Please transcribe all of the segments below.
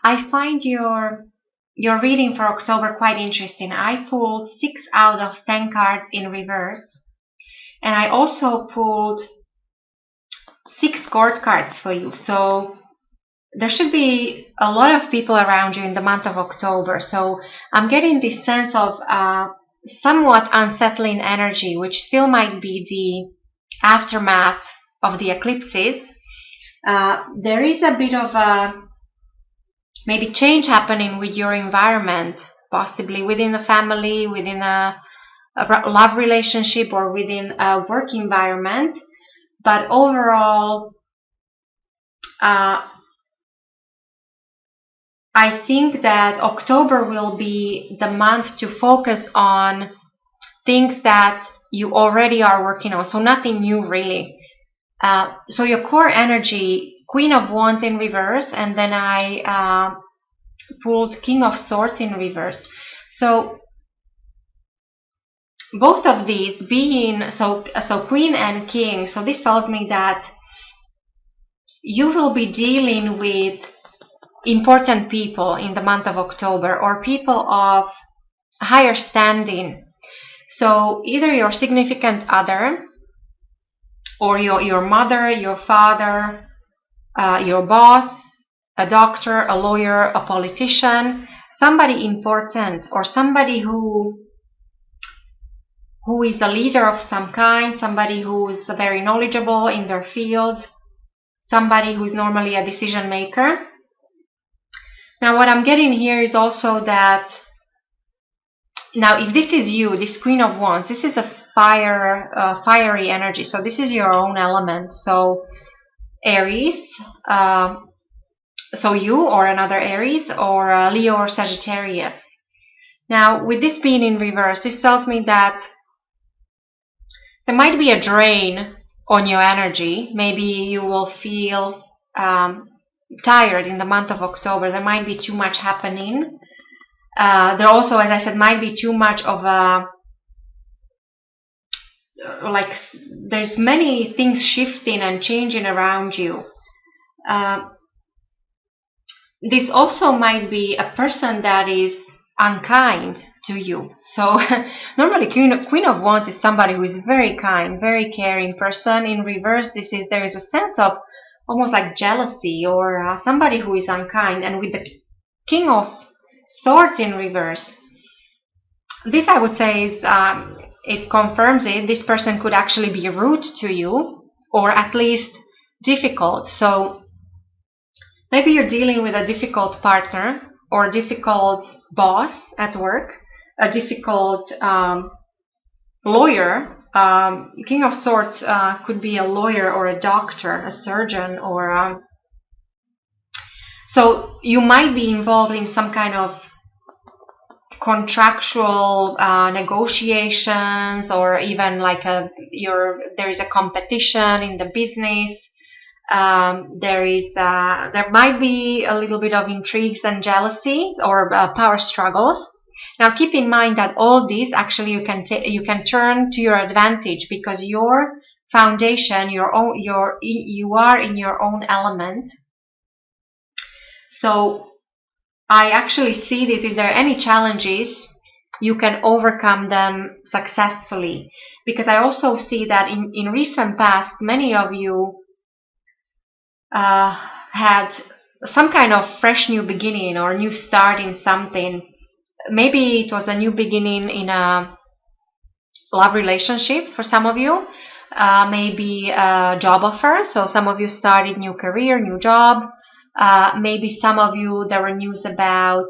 I find your reading for October quite interesting. I pulled 6 out of 10 cards in reverse, and I also pulled 6 court cards for you. So there should be a lot of people around you in the month of October. So I'm getting this sense of somewhat unsettling energy, which still might be the aftermath of the eclipses. There is a bit of a maybe change happening with your environment, possibly within a family, within a love relationship, or within a work environment. But overall, I think that October will be the month to focus on things that you already are working on. So nothing new really. So your core energy, Queen of Wands in reverse, and then I pulled King of Swords in reverse. So both of these being, so Queen and King, so this tells me that you will be dealing with important people in the month of October, or people of higher standing. So either your significant other, or your mother, your father, your boss, a doctor, a lawyer, a politician, somebody important, or somebody who is a leader of some kind, somebody who is very knowledgeable in their field, somebody who is normally a decision maker. Now what I'm getting here is also that, now if this is you, this Queen of Wands, this is a fiery energy, so this is your own element. So Aries, so you or another Aries, or Leo or Sagittarius. Now with this being in reverse, this tells me that there might be a drain on your energy. Maybe you will feel tired in the month of October. There might be too much happening. There also, as I said, might be too much of a, like, there's many things shifting and changing around you. This also might be a person that is unkind to you. So normally Queen of Wands is somebody who is very kind, very caring person. In reverse, there is a sense of almost like jealousy, or somebody who is unkind. And with the King of Swords in reverse, this I would say is, it confirms it. This person could actually be rude to you, or at least difficult. So maybe you're dealing with a difficult partner, or a difficult boss at work, a difficult lawyer. King of Swords could be a lawyer, or a doctor, a surgeon, or so you might be involved in some kind of contractual negotiations, or even like there is a competition in the business. There might be a little bit of intrigues and jealousies, or power struggles. Now keep in mind that all this actually you can turn to your advantage, because your foundation, you are in your own element. So I actually see this, if there are any challenges, you can overcome them successfully. Because I also see that in recent past, many of you had some kind of fresh new beginning, or new start in something. Maybe it was a new beginning in a love relationship for some of you, maybe a job offer. So some of you started new career, new job. Maybe some of you, there were news about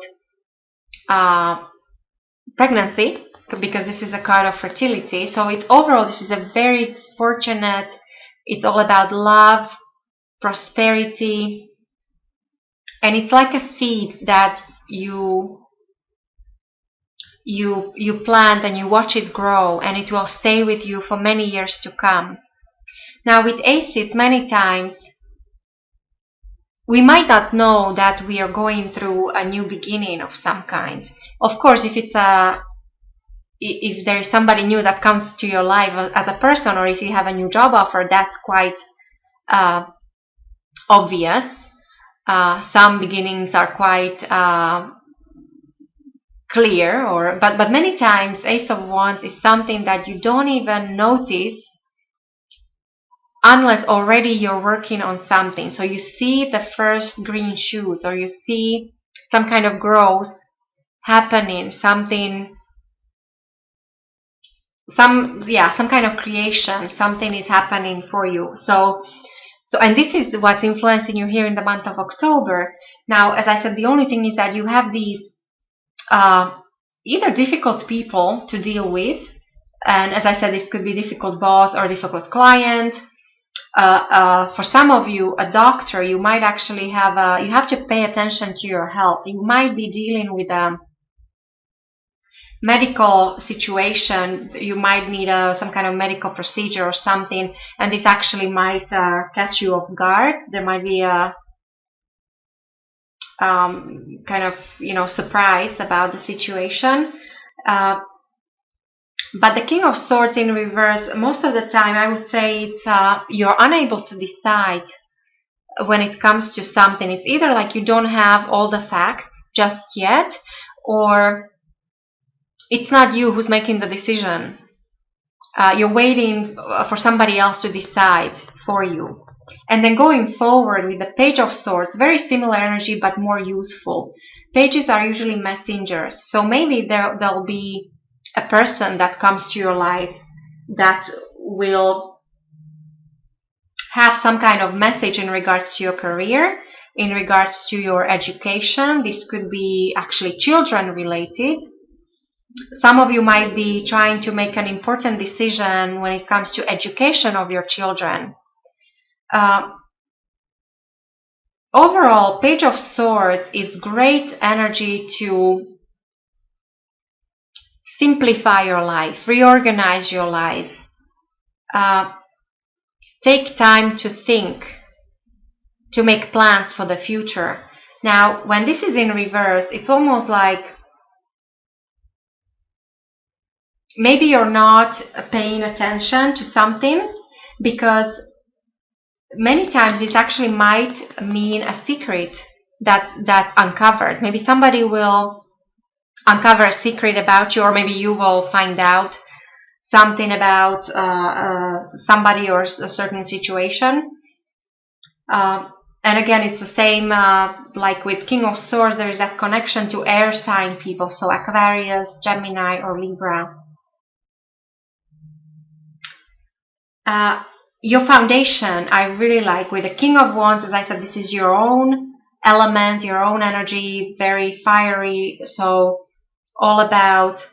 pregnancy, because this is a card of fertility. So overall, this is a very fortunate, it's all about love, prosperity, and it's like a seed that you plant and you watch it grow, and it will stay with you for many years to come. Now with aces, many times we might not know that we are going through a new beginning of some kind. Of course, if there is somebody new that comes to your life as a person, or if you have a new job offer, that's quite obvious. Some beginnings are quite clear, but many times Ace of Wands is something that you don't even notice unless already you're working on something. So you see the first green shoots, or you see some kind of growth happening, some kind of creation, something is happening for you. So and this is what's influencing you here in the month of October. Now, as I said, the only thing is that you have these either difficult people to deal with, and as I said, this could be difficult boss or difficult client. For some of you, a doctor, you might actually you have to pay attention to your health. You might be dealing with a medical situation. You might need some kind of medical procedure or something, and this actually might catch you off guard. There might be a kind of, surprise about the situation. But the King of Swords in reverse, most of the time, I would say it's you're unable to decide when it comes to something. It's either like you don't have all the facts just yet, or it's not you who's making the decision. You're waiting for somebody else to decide for you. And then going forward with the Page of Swords, very similar energy but more youthful. Pages are usually messengers, so maybe there'll be a person that comes to your life that will have some kind of message in regards to your career, in regards to your education. This could be actually children related. Some of you might be trying to make an important decision when it comes to education of your children. Overall, Page of Swords is great energy to simplify your life, reorganize your life, take time to think, to make plans for the future. Now, when this is in reverse, it's almost like maybe you're not paying attention to something, because many times this actually might mean a secret that's uncovered. Maybe somebody will uncover a secret about you, or maybe you will find out something about somebody or a certain situation. And again, it's the same like with King of Swords. There is that connection to air sign people, so Aquarius, Gemini, or Libra. Your foundation, I really like. With the King of Wands, as I said, this is your own element, your own energy, very fiery. So all about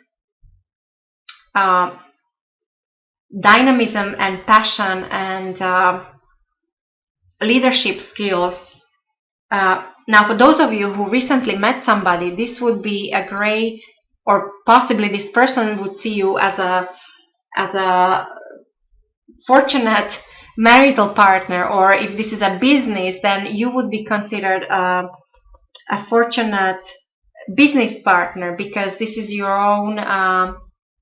dynamism and passion and leadership skills. Now, for those of you who recently met somebody, this would be a great, or possibly this person would see you as a fortunate marital partner, or if this is a business, then you would be considered a fortunate business partner, because this is your own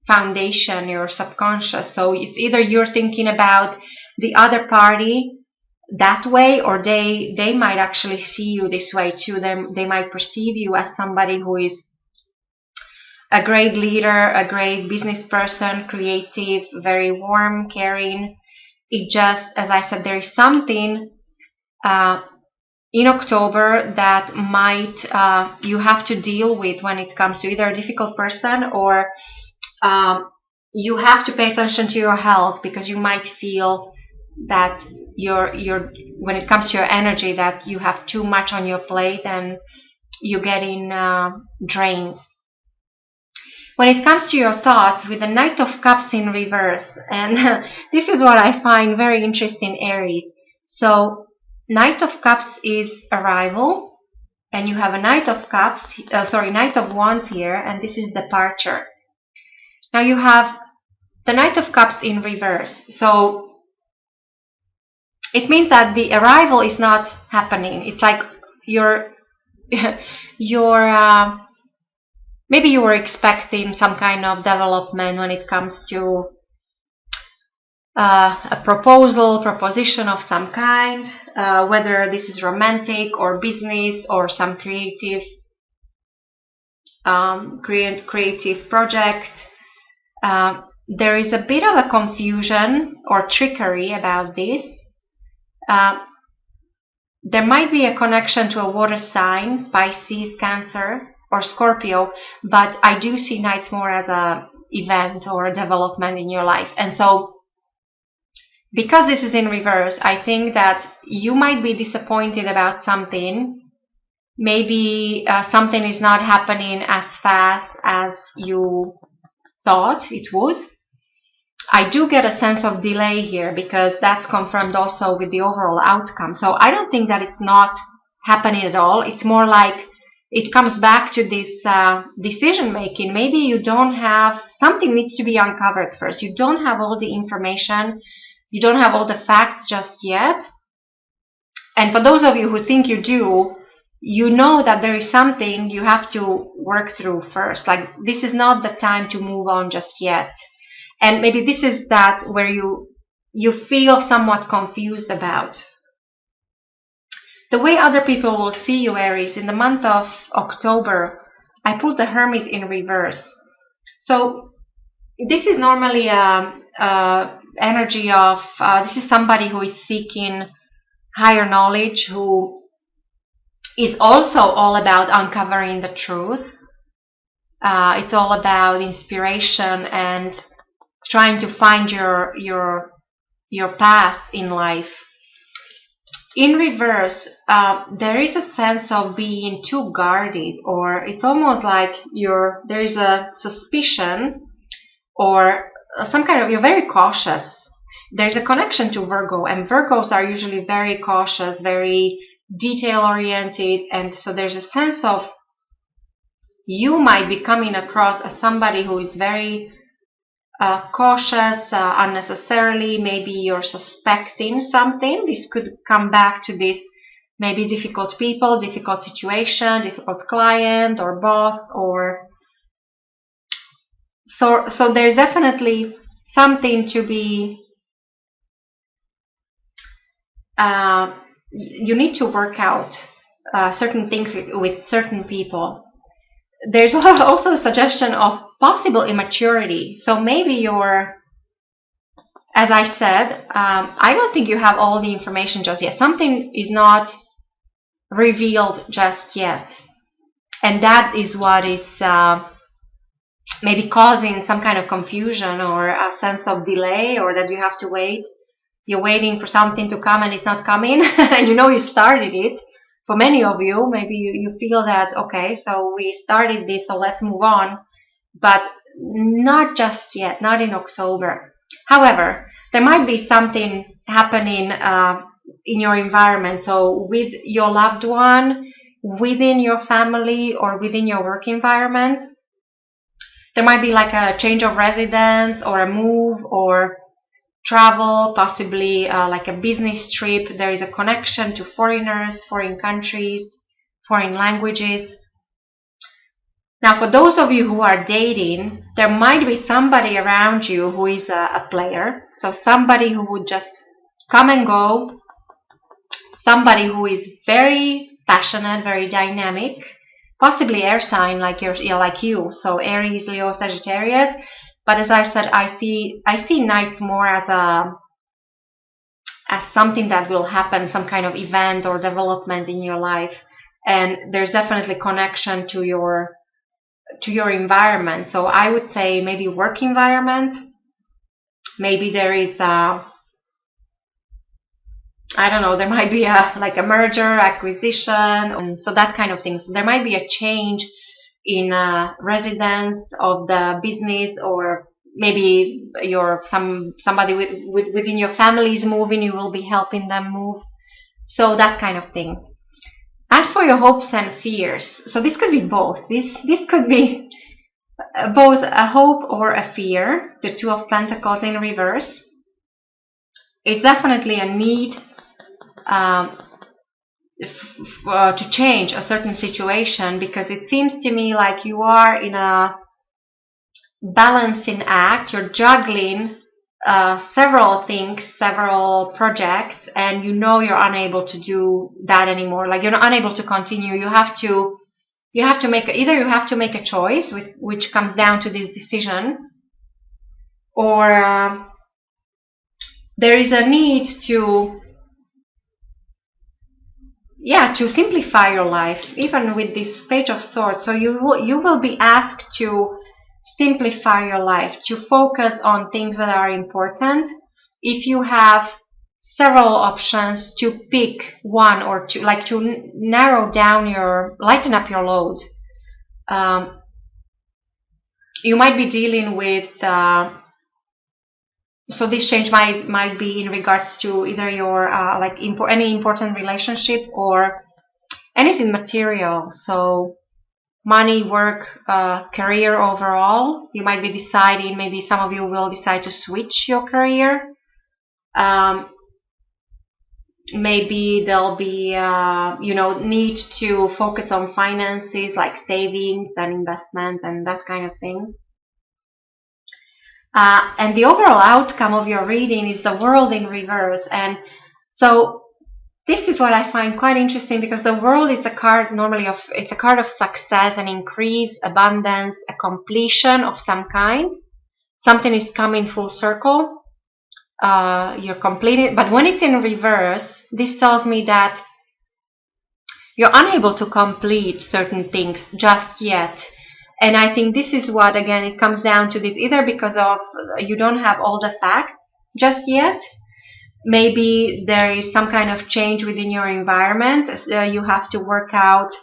foundation, your subconscious. So it's either you're thinking about the other party that way, or they might actually see you this way too. They might perceive you as somebody who is a great leader, a great business person, creative, very warm, caring. It just, as I said, there is something in October that might you have to deal with when it comes to either a difficult person, or you have to pay attention to your health, because you might feel that when it comes to your energy, that you have too much on your plate and you're getting drained. When it comes to your thoughts, with the Knight of Cups in reverse, and this is what I find very interesting, Aries. So Knight of Cups is arrival, and you have a Knight of Cups, Knight of Wands here, and this is departure. Now you have the Knight of Cups in reverse. So it means that the arrival is not happening. It's like maybe you were expecting some kind of development when it comes to a proposition of some kind, whether this is romantic or business or some creative project. There is a bit of a confusion or trickery about this. There might be a connection to a water sign, Pisces, Cancer, or Scorpio, but I do see nights more as a event or a development in your life. And so, because this is in reverse, I think that you might be disappointed about something. Maybe something is not happening as fast as you thought it would. I do get a sense of delay here because that's confirmed also with the overall outcome. So I don't think that it's not happening at all. It's more like it comes back to this decision making. Maybe you don't have, something needs to be uncovered first. You don't have all the information. You don't have all the facts just yet. And for those of you who think you do, you know that there is something you have to work through first. Like, this is not the time to move on just yet. And maybe this is that where you feel somewhat confused about. The way other people will see you, Aries, in the month of October, I put the Hermit in reverse. So this is normally energy of, this is somebody who is seeking higher knowledge, who is also all about uncovering the truth. It's all about inspiration and trying to find your path in life. In reverse, there is a sense of being too guarded, or it's almost like there is a suspicion or some kind of, you're very cautious. There's a connection to Virgo, and Virgos are usually very cautious, very detail-oriented, and so there's a sense of you might be coming across as somebody who is very cautious unnecessarily. Maybe you're suspecting something. This could come back to this, maybe difficult people, difficult situation, difficult client or boss, or so there's definitely something to be you need to work out certain things with certain people. There's also a suggestion of possible immaturity. So maybe you're, as I said, I don't think you have all the information just yet. Something is not revealed just yet. And that is what is maybe causing some kind of confusion or a sense of delay, or that you have to wait. You're waiting for something to come and it's not coming, and you know you started it. For many of you, maybe you feel that, okay, so we started this, so let's move on. But not just yet, not in October. However, there might be something happening in your environment. So with your loved one, within your family, or within your work environment, there might be like a change of residence or a move or travel, possibly like a business trip. There is a connection to foreigners, foreign countries, foreign languages. Now, for those of you who are dating, there might be somebody around you who is a player. So somebody who would just come and go, somebody who is very passionate, very dynamic, possibly air sign like you. So Aries, Leo, Sagittarius. But as I said, I see nights more as something that will happen, some kind of event or development in your life, and there's definitely connection to your environment. So I would say maybe work environment. Maybe there is I don't know. There might be like a merger, acquisition, and so that kind of thing. So there might be a change in residence of the business, or maybe somebody within your family is moving, you will be helping them move. So that kind of thing. As for your hopes and fears, so this could be both. This could be both a hope or a fear. The Two of Pentacles in reverse. It's definitely a need to change a certain situation, because it seems to me like you are in a balancing act. You're juggling several things, several projects, and you know you're unable to do that anymore. Like, you're not unable to continue. You have to make a choice, which comes down to this decision, or there is a need to simplify your life, even with this Page of Swords. So you will be asked to simplify your life, to focus on things that are important. If you have several options, to pick one or two, like to narrow down lighten up your load. You might be dealing with so this change might be in regards to either your any important relationship or anything material. So money, work, career overall. You might be deciding, maybe some of you will decide to switch your career. Maybe there'll be need to focus on finances, like savings and investments and that kind of thing. And the overall outcome of your reading is the World in reverse. And so this is what I find quite interesting, because the World is a card it's a card of success, an increase, abundance, a completion of some kind. Something is coming full circle. You're completing. But when it's in reverse, this tells me that you're unable to complete certain things just yet. And I think this is what, again, it comes down to this, either because of you don't have all the facts just yet. Maybe there is some kind of change within your environment. You have to work out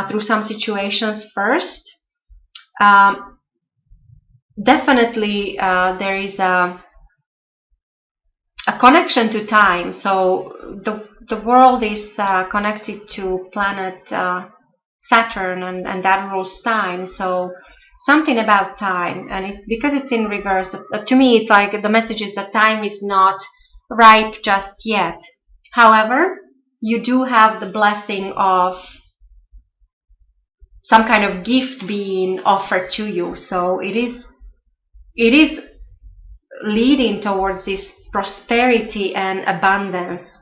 through some situations first. Definitely, there is a connection to time. So the world is connected to planet Saturn, and that rules time. So something about time, and because it's in reverse, to me it's like the message is that time is not ripe just yet. However, you do have the blessing of some kind of gift being offered to you. So it is leading towards this prosperity and abundance.